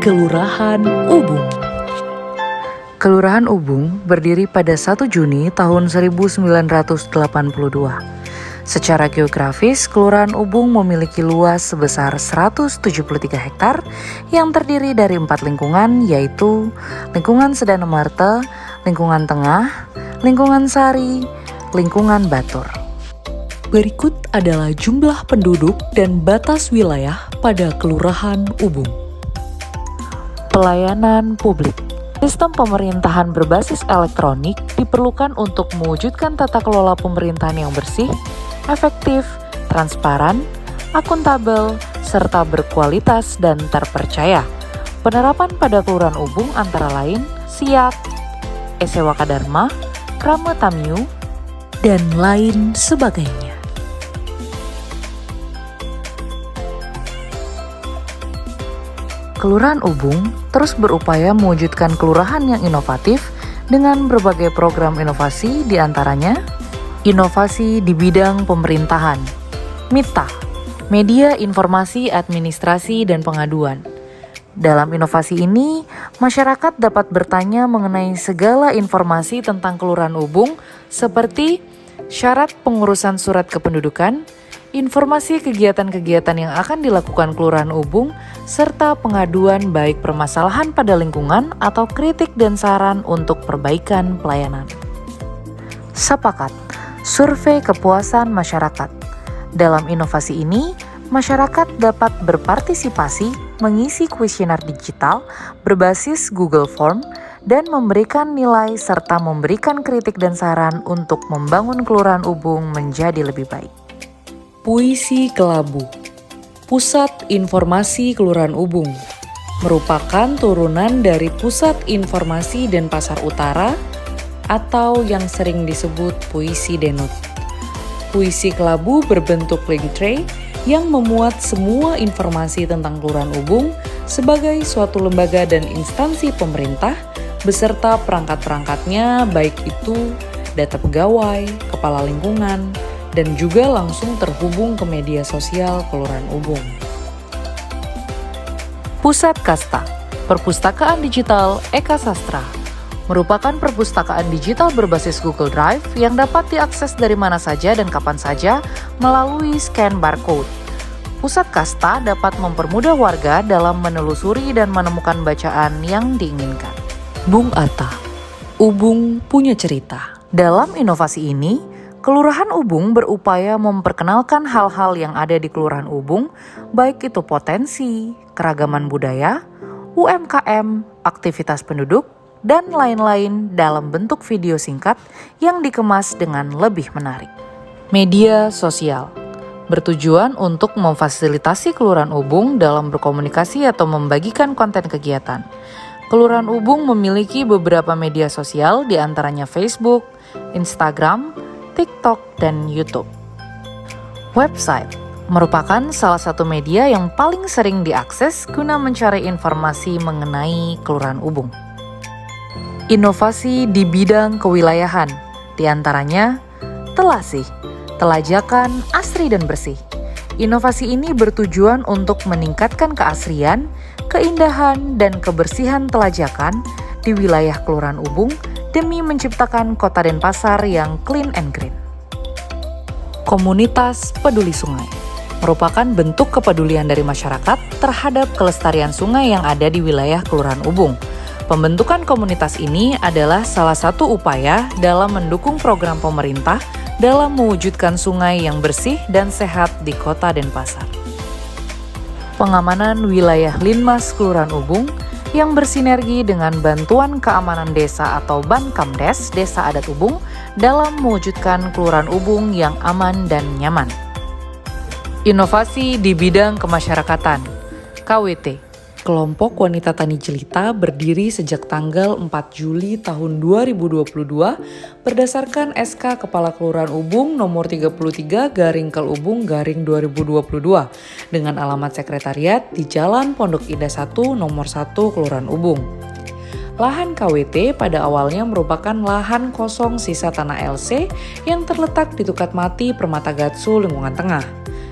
Kelurahan Ubung. Kelurahan Ubung berdiri pada 1 Juni tahun 1982. Secara geografis, Kelurahan Ubung memiliki luas sebesar 173 hektar yang terdiri dari 4 lingkungan, yaitu lingkungan Sedana Marta, lingkungan Tengah, lingkungan Sari, lingkungan Batur. Berikut adalah jumlah penduduk dan batas wilayah pada Kelurahan Ubung. Pelayanan publik. Sistem pemerintahan berbasis elektronik diperlukan untuk mewujudkan tata kelola pemerintahan yang bersih, efektif, transparan, akuntabel, serta berkualitas dan terpercaya. Penerapan pada Kelurahan Ubung antara lain SIAK, Esewa Kadarma, Krama Tamiu, dan lain sebagainya. Kelurahan Ubung terus berupaya mewujudkan kelurahan yang inovatif dengan berbagai program inovasi, diantaranya inovasi di bidang pemerintahan, MITA, Media Informasi Administrasi dan Pengaduan. Dalam inovasi ini, masyarakat dapat bertanya mengenai segala informasi tentang Kelurahan Ubung seperti syarat pengurusan surat kependudukan, informasi kegiatan-kegiatan yang akan dilakukan Kelurahan Ubung, serta pengaduan baik permasalahan pada lingkungan atau kritik dan saran untuk perbaikan pelayanan. Sepakat, survei kepuasan masyarakat. Dalam inovasi ini, masyarakat dapat berpartisipasi mengisi kuesioner digital berbasis Google Form dan memberikan nilai serta memberikan kritik dan saran untuk membangun Kelurahan Ubung menjadi lebih baik. Puisi Kelabu, Pusat Informasi Kelurahan Ubung, merupakan turunan dari Pusat Informasi Denpasar Utara atau yang sering disebut Puisi Denut. Puisi Kelabu berbentuk legitre yang memuat semua informasi tentang Kelurahan Ubung sebagai suatu lembaga dan instansi pemerintah beserta perangkat-perangkatnya, baik itu data pegawai, kepala lingkungan, dan juga langsung terhubung ke media sosial Kelurahan Ubung. Pusat Kasta, Perpustakaan Digital Eka Sastra, merupakan perpustakaan digital berbasis Google Drive yang dapat diakses dari mana saja dan kapan saja melalui scan barcode. Pusat Kasta dapat mempermudah warga dalam menelusuri dan menemukan bacaan yang diinginkan. Bung Atta, Ubung Punya Cerita. Dalam inovasi ini, Kelurahan Ubung berupaya memperkenalkan hal-hal yang ada di Kelurahan Ubung, baik itu potensi, keragaman budaya, UMKM, aktivitas penduduk, dan lain-lain dalam bentuk video singkat yang dikemas dengan lebih menarik. Media sosial bertujuan untuk memfasilitasi Kelurahan Ubung dalam berkomunikasi atau membagikan konten kegiatan. Kelurahan Ubung memiliki beberapa media sosial, diantaranya Facebook, Instagram, TikTok, dan YouTube. Website merupakan salah satu media yang paling sering diakses guna mencari informasi mengenai Kelurahan Ubung. Inovasi di bidang kewilayahan, diantaranya Telasih, Telajakan Asri dan Bersih. Inovasi ini bertujuan untuk meningkatkan keasrian, keindahan, dan kebersihan telajakan di wilayah Kelurahan Ubung demi menciptakan kota Denpasar yang clean and green. Komunitas Peduli Sungai merupakan bentuk kepedulian dari masyarakat terhadap kelestarian sungai yang ada di wilayah Kelurahan Ubung. Pembentukan komunitas ini adalah salah satu upaya dalam mendukung program pemerintah dalam mewujudkan sungai yang bersih dan sehat di kota Denpasar. Pengamanan wilayah Linmas Kelurahan Ubung yang bersinergi dengan Bantuan Keamanan Desa atau Bankamdes Desa Adat Ubung dalam mewujudkan Kelurahan Ubung yang aman dan nyaman. Inovasi di bidang kemasyarakatan, KWT. Kelompok Wanita Tani Jelita berdiri sejak tanggal 4 Juli tahun 2022 berdasarkan SK Kepala Kelurahan Ubung nomor 33/Kel-Ubung/2022 dengan alamat sekretariat di Jalan Pondok Indah 1 nomor 1 Kelurahan Ubung. Lahan KWT pada awalnya merupakan lahan kosong sisa tanah LC yang terletak di Tukat Mati, Permata Gatsu, Lingkungan Tengah.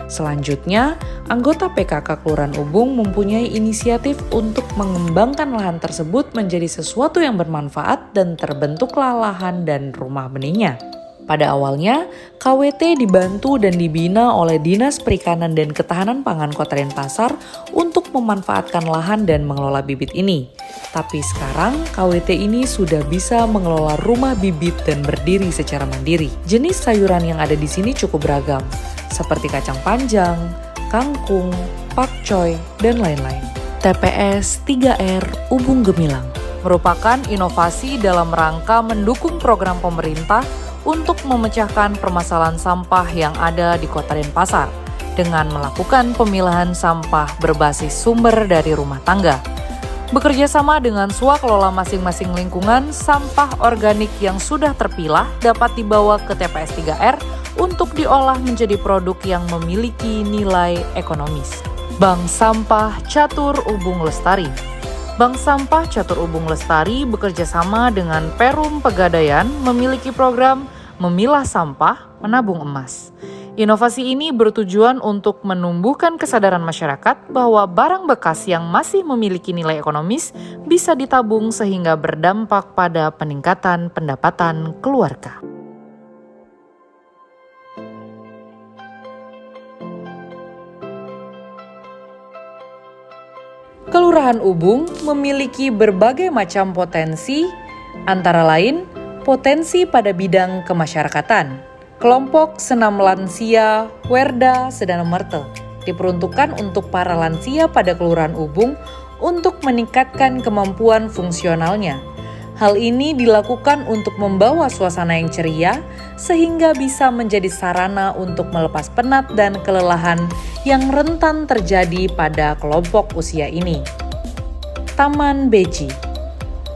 Selanjutnya, anggota PKK Kelurahan Ubung mempunyai inisiatif untuk mengembangkan lahan tersebut menjadi sesuatu yang bermanfaat dan terbentuklah lahan dan rumah benihnya. Pada awalnya, KWT dibantu dan dibina oleh Dinas Perikanan dan Ketahanan Pangan Kota Denpasar untuk memanfaatkan lahan dan mengelola bibit ini. Tapi sekarang, KWT ini sudah bisa mengelola rumah bibit dan berdiri secara mandiri. Jenis sayuran yang ada di sini cukup beragam, seperti kacang panjang, kangkung, pakcoy, dan lain-lain. TPS 3R Ubung Gemilang merupakan inovasi dalam rangka mendukung program pemerintah untuk memecahkan permasalahan sampah yang ada di Kota Denpasar dengan melakukan pemilahan sampah berbasis sumber dari rumah tangga. Bekerja sama dengan swakelola masing-masing lingkungan, sampah organik yang sudah terpilah dapat dibawa ke TPS 3R untuk diolah menjadi produk yang memiliki nilai ekonomis. Bank Sampah Catur Ubung Lestari. Bank Sampah Catur Ubung Lestari bekerja sama dengan Perum Pegadaian memiliki program memilah sampah, menabung emas. Inovasi ini bertujuan untuk menumbuhkan kesadaran masyarakat bahwa barang bekas yang masih memiliki nilai ekonomis bisa ditabung sehingga berdampak pada peningkatan pendapatan keluarga. Kelurahan Ubung memiliki berbagai macam potensi, antara lain potensi pada bidang kemasyarakatan. Kelompok Senam Lansia Werda Sedana Mertel diperuntukkan untuk para lansia pada Kelurahan Ubung untuk meningkatkan kemampuan fungsionalnya. Hal ini dilakukan untuk membawa suasana yang ceria sehingga bisa menjadi sarana untuk melepas penat dan kelelahan yang rentan terjadi pada kelompok usia ini. Taman Beji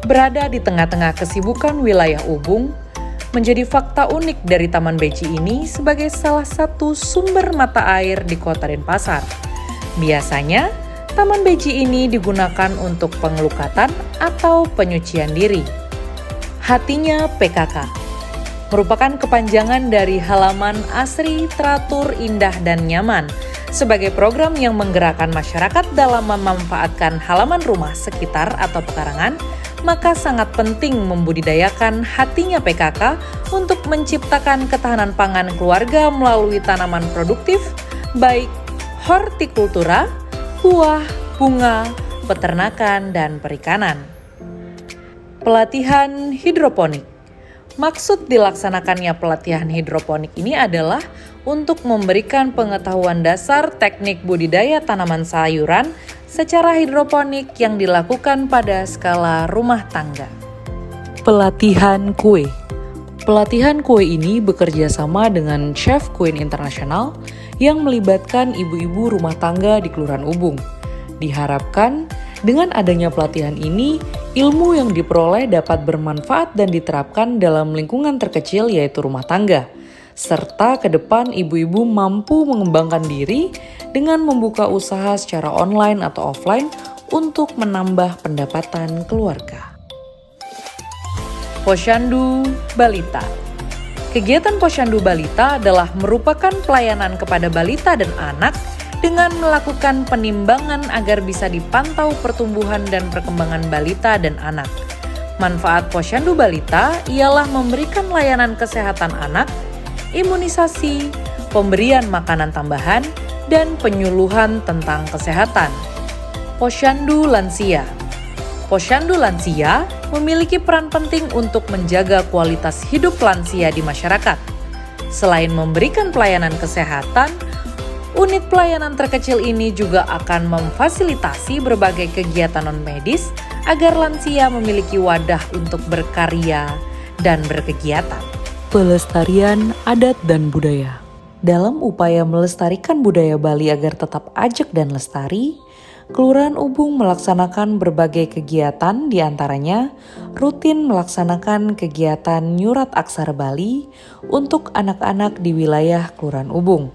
berada di tengah-tengah kesibukan wilayah Ubung, menjadi fakta unik dari Taman Beji ini sebagai salah satu sumber mata air di Kota Denpasar. Biasanya, Taman Beji ini digunakan untuk pengelukatan atau penyucian diri. Hatinya PKK merupakan kepanjangan dari halaman asri, teratur, indah, dan nyaman sebagai program yang menggerakkan masyarakat dalam memanfaatkan halaman rumah sekitar atau pekarangan. Maka sangat penting membudidayakan hatinya PKK untuk menciptakan ketahanan pangan keluarga melalui tanaman produktif, baik hortikultura, buah, bunga, peternakan, dan perikanan. Pelatihan hidroponik. Maksud dilaksanakannya pelatihan hidroponik ini adalah untuk memberikan pengetahuan dasar teknik budidaya tanaman sayuran secara hidroponik yang dilakukan pada skala rumah tangga. Pelatihan kue. Pelatihan kue ini bekerja sama dengan Chef Queen International yang melibatkan ibu-ibu rumah tangga di Kelurahan Ubung. Diharapkan dengan adanya pelatihan ini, ilmu yang diperoleh dapat bermanfaat dan diterapkan dalam lingkungan terkecil yaitu rumah tangga. Serta ke depan ibu-ibu mampu mengembangkan diri dengan membuka usaha secara online atau offline untuk menambah pendapatan keluarga. Posyandu Balita. Kegiatan Posyandu Balita adalah merupakan pelayanan kepada balita dan anak dengan melakukan penimbangan agar bisa dipantau pertumbuhan dan perkembangan balita dan anak. Manfaat Posyandu Balita ialah memberikan layanan kesehatan anak, imunisasi, pemberian makanan tambahan, dan penyuluhan tentang kesehatan. Posyandu Lansia. Posyandu Lansia memiliki peran penting untuk menjaga kualitas hidup lansia di masyarakat. Selain memberikan pelayanan kesehatan, unit pelayanan terkecil ini juga akan memfasilitasi berbagai kegiatan non-medis agar lansia memiliki wadah untuk berkarya dan berkegiatan. Pelestarian adat dan budaya. Dalam upaya melestarikan budaya Bali agar tetap ajak dan lestari, Kelurahan Ubung melaksanakan berbagai kegiatan, diantaranya rutin melaksanakan kegiatan Nyurat Aksara Bali untuk anak-anak di wilayah Kelurahan Ubung,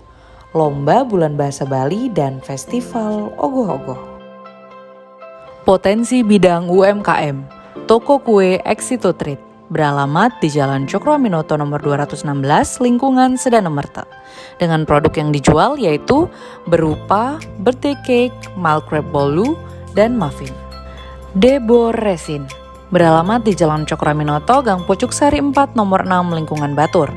Lomba Bulan Bahasa Bali, dan Festival Ogoh-Ogoh. Potensi bidang UMKM, Toko Kue Exito Treat. beralamat di Jalan Cokroaminoto nomor 216, lingkungan Sedanemerte. Dengan produk yang dijual yaitu berupa birthday cake, milk crepe bolu, dan muffin. Debor Resin, beralamat di Jalan Cokroaminoto, Gang Pucuk Sari 4 nomor 6, lingkungan Batur.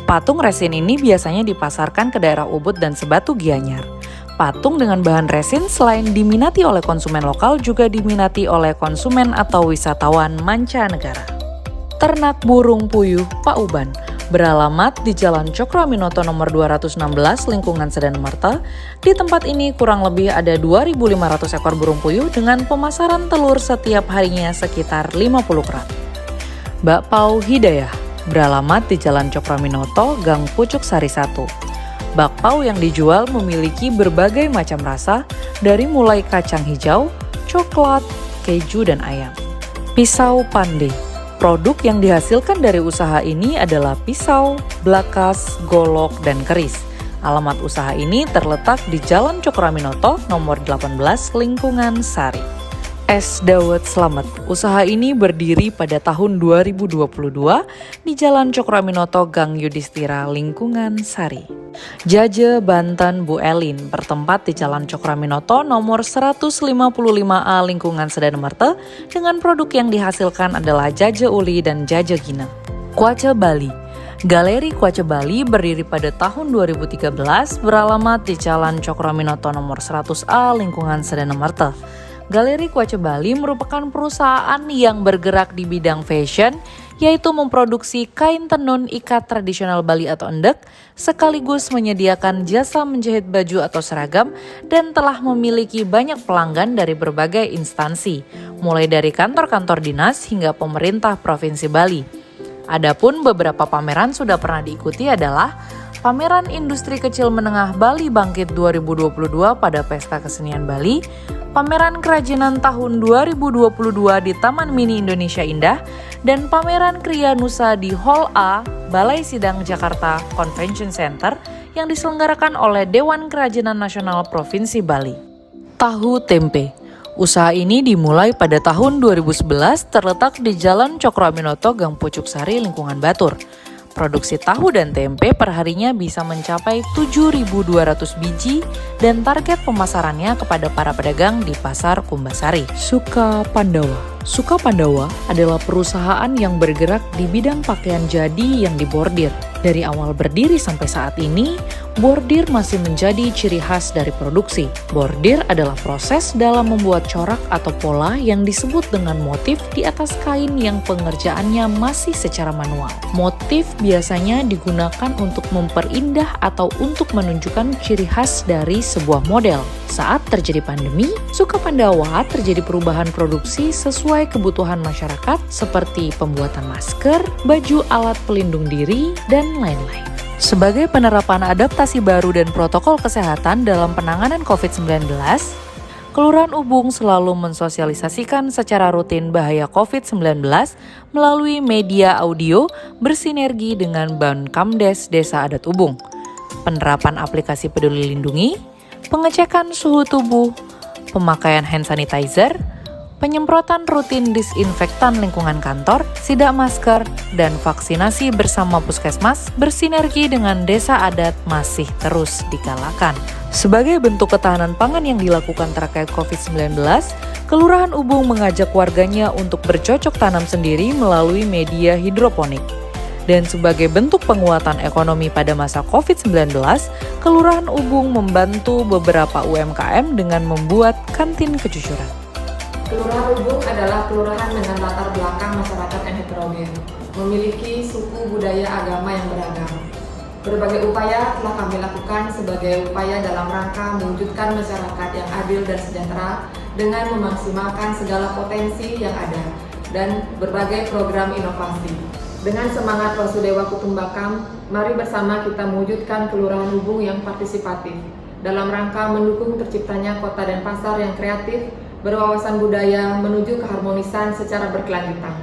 Patung resin ini biasanya dipasarkan ke daerah Ubud dan Sebatu Gianyar. Patung dengan bahan resin selain diminati oleh konsumen lokal juga diminati oleh konsumen atau wisatawan mancanegara. Ternak burung puyuh Pak Uban, beralamat di Jalan Cokroaminoto nomor 216, lingkungan Sedanemerte. Di tempat ini kurang lebih ada 2.500 ekor burung puyuh dengan pemasaran telur setiap harinya sekitar 50 kerat. Bakpao Hidayah, beralamat di Jalan Cokroaminoto, Gang Pucuk Sari 1. Bakpao yang dijual memiliki berbagai macam rasa, dari mulai kacang hijau, coklat, keju, dan ayam. Pisau Pande, produk yang dihasilkan dari usaha ini adalah pisau, blakas, golok, dan keris. Alamat usaha ini terletak di Jalan Cokroaminoto nomor 18, lingkungan Sari. Es Dawet Slamet, usaha ini berdiri pada tahun 2022 di Jalan Cokroaminoto, Gang Yudhistira, lingkungan Sari. Jaje Banten Bu Elin, bertempat di Jalan Cokroaminoto nomor 155A, lingkungan Sedanemerte, dengan produk yang dihasilkan adalah jaje uli dan jaje gina. Kuace Bali, Galeri Kuace Bali berdiri pada tahun 2013, beralamat di Jalan Cokroaminoto nomor 100A, lingkungan Sedanemerte. Galeri Kuace Bali merupakan perusahaan yang bergerak di bidang fashion, yaitu memproduksi kain tenun ikat tradisional Bali atau endek, sekaligus menyediakan jasa menjahit baju atau seragam, dan telah memiliki banyak pelanggan dari berbagai instansi, mulai dari kantor-kantor dinas hingga pemerintah Provinsi Bali. Adapun beberapa pameran sudah pernah diikuti adalah Pameran Industri Kecil Menengah Bali Bangkit 2022 pada Pesta Kesenian Bali, Pameran Kerajinan tahun 2022 di Taman Mini Indonesia Indah, dan Pameran Kriya Nusa di Hall A, Balai Sidang Jakarta Convention Center yang diselenggarakan oleh Dewan Kerajinan Nasional Provinsi Bali. Tahu Tempe, usaha ini dimulai pada tahun 2011, terletak di Jalan Cokroaminoto, Gang Pucuk Sari, lingkungan Batur. Produksi tahu dan tempe perharinya bisa mencapai 7.200 biji dan target pemasarannya kepada para pedagang di Pasar Kumbasari. Suka Pandawa, Suka Pandawa adalah perusahaan yang bergerak di bidang pakaian jadi yang dibordir. Dari awal berdiri sampai saat ini, bordir masih menjadi ciri khas dari produksi. Bordir adalah proses dalam membuat corak atau pola yang disebut dengan motif di atas kain yang pengerjaannya masih secara manual. Motif biasanya digunakan untuk memperindah atau untuk menunjukkan ciri khas dari sebuah model. Saat terjadi pandemi, Suka Pandawa terjadi perubahan produksi sesuai kebutuhan masyarakat seperti pembuatan masker, baju alat pelindung diri, dan lain-lain. Sebagai penerapan adaptasi baru dan protokol kesehatan dalam penanganan COVID-19, Kelurahan Ubung selalu mensosialisasikan secara rutin bahaya COVID-19 melalui media audio bersinergi dengan Bankamdes Desa Adat Ubung, penerapan aplikasi Peduli Lindungi, pengecekan suhu tubuh, pemakaian hand sanitizer, penyemprotan rutin disinfektan lingkungan kantor, sidak masker, dan vaksinasi bersama puskesmas bersinergi dengan desa adat masih terus digalakan. Sebagai bentuk ketahanan pangan yang dilakukan terkait COVID-19, Kelurahan Ubung mengajak warganya untuk bercocok tanam sendiri melalui media hidroponik. Dan sebagai bentuk penguatan ekonomi pada masa COVID-19, Kelurahan Ubung membantu beberapa UMKM dengan membuat kantin kejujuran. Kelurahan Ubung adalah kelurahan dengan latar belakang masyarakat yang heterogen, memiliki suku budaya agama yang beragam. Berbagai upaya telah kami lakukan sebagai upaya dalam rangka mewujudkan masyarakat yang adil dan sejahtera dengan memaksimalkan segala potensi yang ada dan berbagai program inovasi. Dengan semangat Wasudewa Kutumbakam, mari bersama kita mewujudkan Kelurahan Ubung yang partisipatif dalam rangka mendukung terciptanya kota dan pasar yang kreatif, berwawasan budaya menuju keharmonisan secara berkelanjutan.